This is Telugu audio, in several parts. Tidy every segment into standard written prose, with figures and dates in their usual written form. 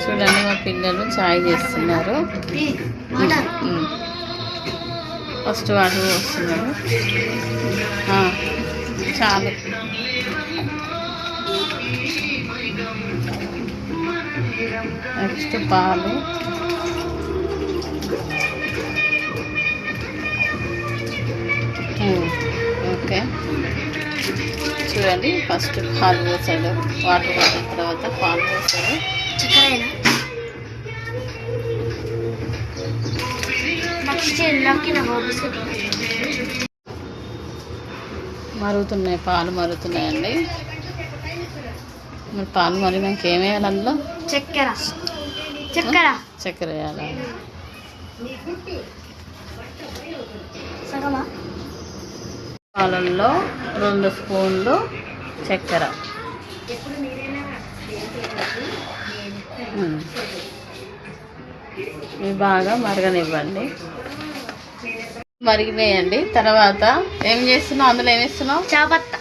చూడండి మా పిల్లలు చాయ్ చేస్తున్నారు. ఫస్ట్ వాటర్ పోస్తున్నారు. చాలు. నెక్స్ట్ పాలు. ఓకే, చూడండి ఫస్ట్ పాలు పోసాడు, వాటర్ పోసిన తర్వాత పాలు పోసాడు. మరుగుతున్నాయి, పాలు మరుగుతున్నాయండి. మరి పాలు మరిగినాక ఏం వేయాలి అందులో? చక్కెర వేయాలి. పాలల్లో 2 స్పూన్లు చక్కెర. ఇవి బాగా మరగనివ్వండి. మరిగినాయండి. తర్వాత ఏం చేస్తున్నావు? అందులో ఏమి ఇస్తున్నావు? చాపత్త.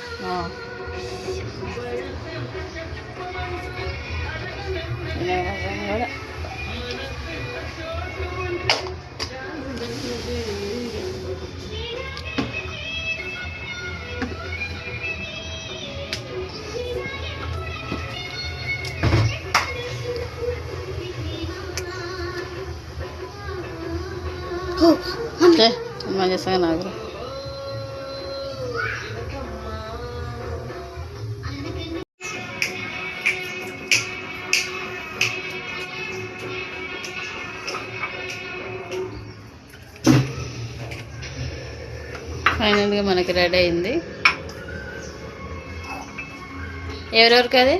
చేస్తాగా నాకు ఫైనల్గా మనకి రెడీ అయింది. ఎవరెవరికి అది?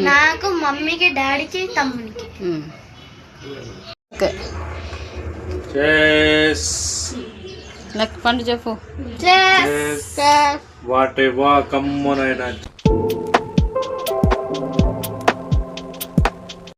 నాకు, మమ్మీకి, డాడీకి, తమ్మునికి. ఓకే, నాకు పండు చెప్పు. వాట్ కమ్మనైనా